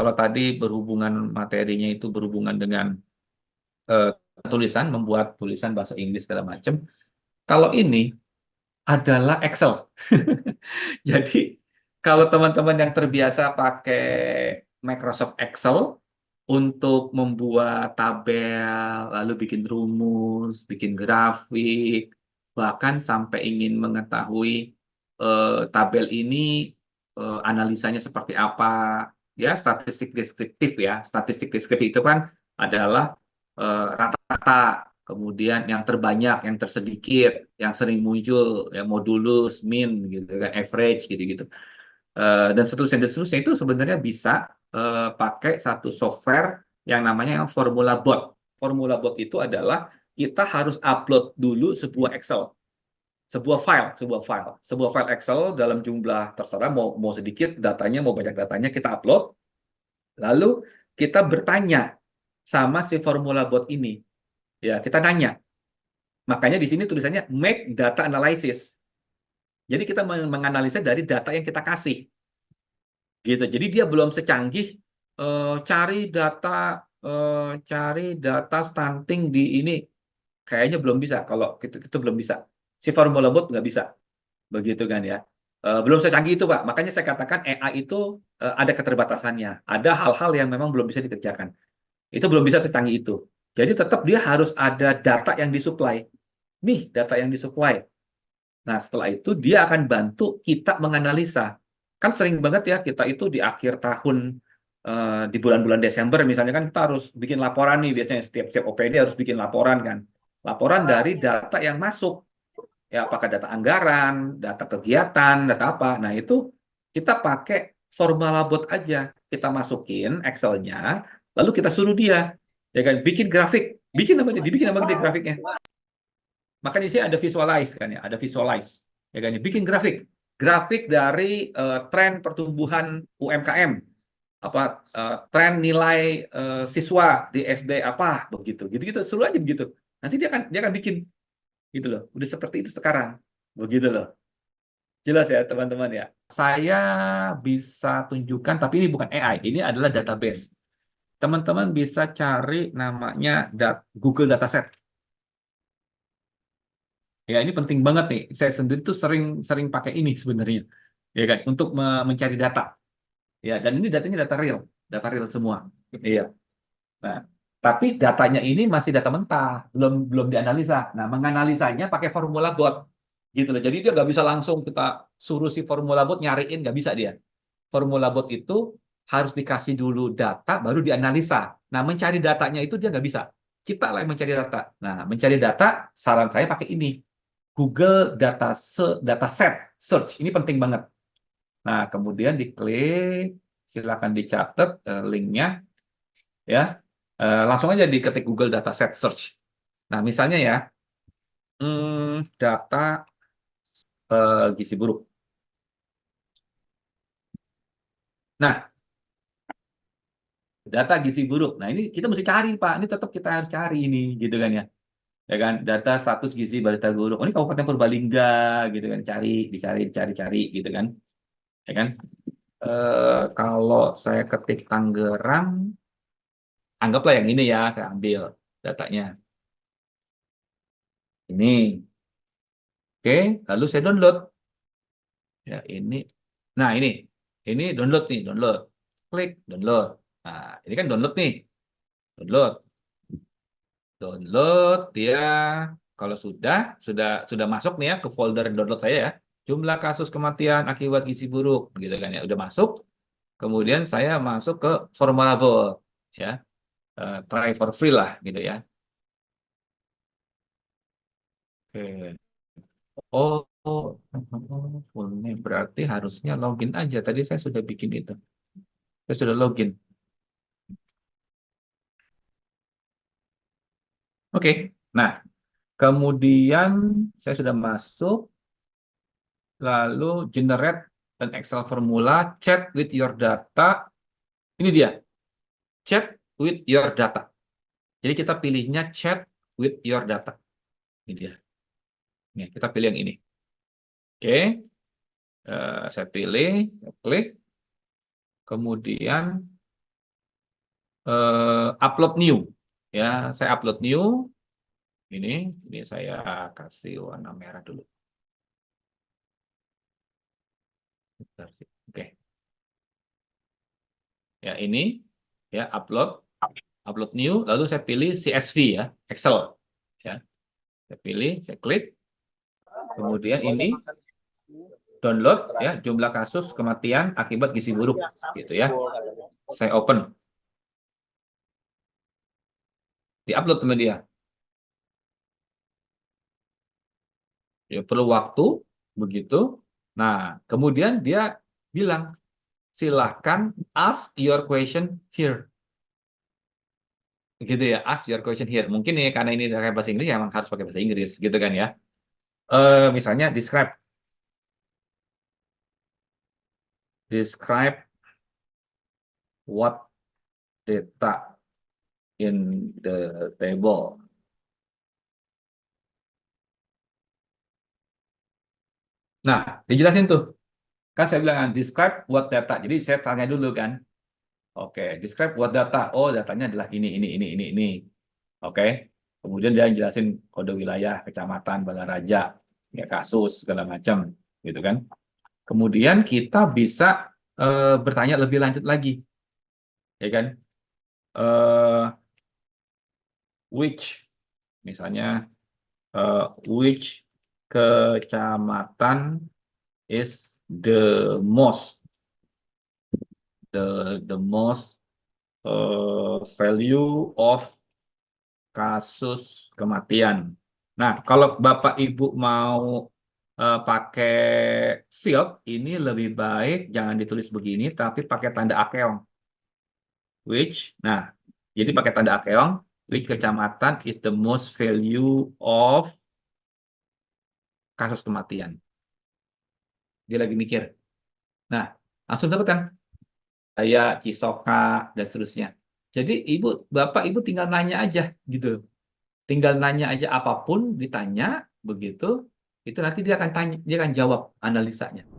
kalau tadi berhubungan materinya itu berhubungan dengan eh, tulisan, membuat tulisan bahasa Inggris segala macam. Kalau ini adalah Excel. Jadi kalau teman-teman yang terbiasa pakai Microsoft Excel untuk membuat tabel, lalu bikin rumus, bikin grafik, bahkan sampai ingin mengetahui tabel ini analisanya seperti apa, ya statistik deskriptif ya. Statistik deskriptif itu kan adalah rata-rata, kemudian yang terbanyak, yang tersedikit, yang sering muncul, ya modulus, min, gitu kan, average, gitu-gitu. Dan seterusnya itu sebenarnya bisa pakai satu software yang namanya Formula Bot. Formula Bot itu adalah kita harus upload dulu sebuah Excel, sebuah file Excel dalam jumlah terserah, mau sedikit datanya, mau banyak datanya kita upload, lalu kita bertanya sama si Formula Bot ini, ya kita nanya. Makanya di sini tulisannya make data analysis. Jadi kita menganalisa dari data yang kita kasih. Gitu. Jadi dia belum secanggih cari data stunting di ini, kayaknya belum bisa. Kalau itu belum bisa. Si Formula Bot nggak bisa, begitu kan ya. Belum secanggih itu Pak. Makanya saya katakan AI itu ada keterbatasannya. Ada hal-hal yang memang belum bisa dikerjakan. Itu belum bisa secanggih itu. Jadi tetap dia harus ada data yang disuplai. Nih data yang disuplai. Nah, setelah itu dia akan bantu kita menganalisa. Kan sering banget ya kita itu di akhir tahun, di bulan-bulan Desember misalnya kan kita harus bikin laporan nih, biasanya setiap OPD harus bikin laporan kan. Laporan dari data yang masuk. Ya, apakah data anggaran, data kegiatan, data apa. Nah, itu kita pakai Formula Bot aja. Kita masukin Excel-nya, lalu kita suruh dia ya kan bikin grafik. Dibikin apa dia grafiknya. Makanya di sini ada visualize kan ya, ada visualize ya kan ya. Bikin grafik dari tren pertumbuhan UMKM, apa tren nilai siswa di SD apa begitu. Gitu-gitu suruh aja begitu. Nanti dia akan bikin gitu loh. Udah seperti itu sekarang. Begitu loh. Jelas ya teman-teman ya. Saya bisa tunjukkan tapi ini bukan AI, ini adalah database. Teman-teman bisa cari namanya Google Dataset. Ya, ini penting banget nih. Saya sendiri tuh sering sering pakai ini sebenarnya, ya kan, untuk mencari data. Ya, dan ini datanya data real semua. Iya. Nah, tapi datanya ini masih data mentah, belum belum dianalisa. Nah, menganalisanya pakai formula bot, gitu loh. Jadi dia nggak bisa langsung kita suruh si formula bot nyariin, nggak bisa dia. Formula bot itu harus dikasih dulu data, baru dianalisa. Nah, mencari datanya itu dia nggak bisa. Kita lah yang mencari data. Nah, mencari data, saran saya pakai ini. Google Dataset Search. Ini penting banget. Nah, kemudian diklik, silakan dicatat linknya, ya. Langsung aja diketik Google Dataset Search. Nah, misalnya ya, data gizi buruk. Nah, data gizi buruk. Nah, ini kita mesti cari, Pak. Ini tetap kita harus cari ini, gitu kan ya. Ya kan, data status gizi balita buruk. Oh, ini Kabupaten Purbalingga, gitu kan. Cari, gitu kan. Ya kan. Kalau saya ketik Tangerang, anggaplah yang ini ya, saya ambil datanya. Ini. Oke, lalu saya download. Ya, ini. Nah, ini download nih, download. Klik download. Nah, ini kan download nih. Download. Download dia kalau sudah masuk nih ya ke folder download saya ya. Jumlah kasus kematian akibat gizi buruk gitu kan ya. Udah masuk. Kemudian saya masuk ke formulable ya. Try for free lah gitu ya. Oke. Full name. Berarti harusnya login aja. Tadi saya sudah bikin itu. Saya sudah login. Oke. Nah, kemudian saya sudah masuk. Lalu generate an Excel formula. Chat with your data. Ini dia. Chat with your data. Jadi kita pilihnya chat with your data. Ini dia. Nih, kita pilih yang ini. Oke. Saya pilih. Saya klik. Kemudian upload new. Ya, saya upload new. Ini saya kasih warna merah dulu. Bentar sih. Oke. Ya, ini ya upload new, lalu saya pilih CSV ya, Excel. Ya, saya pilih, saya klik. Kemudian ini download ya jumlah kasus kematian akibat gizi buruk gitu ya. Saya open. Di-upload sama dia. Ya perlu waktu begitu. Nah, kemudian dia bilang, silahkan ask your question here. Gitu ya, ask your question here. Mungkin nih karena ini pakai bahasa Inggris, ya emang harus pakai bahasa Inggris gitu kan ya. Misalnya describe what data in the table. Nah, dijelasin tuh. Kan saya bilang describe what data. Jadi saya tanya dulu kan. Oke, describe what data. Oh, datanya adalah ini. Oke. Kemudian dia jelasin kode wilayah, kecamatan, Balaraja, ya kasus segala macam, gitu kan. Kemudian kita bisa bertanya lebih lanjut lagi, ya kan? Eh, which, misalnya, which kecamatan is the most value of kasus kematian. Nah, kalau Bapak Ibu mau pakai field, ini lebih baik jangan ditulis begini, tapi pakai tanda akeong. Nah, jadi pakai tanda akeong, which kecamatan is the most value of kasus kematian. Dia lagi mikir. Nah, langsung dapat kan? Kayak Cisoka dan seterusnya. Jadi Bapak Ibu tinggal nanya aja gitu. Tinggal nanya aja apapun ditanya begitu, itu nanti dia akan tanya, dia akan jawab analisanya.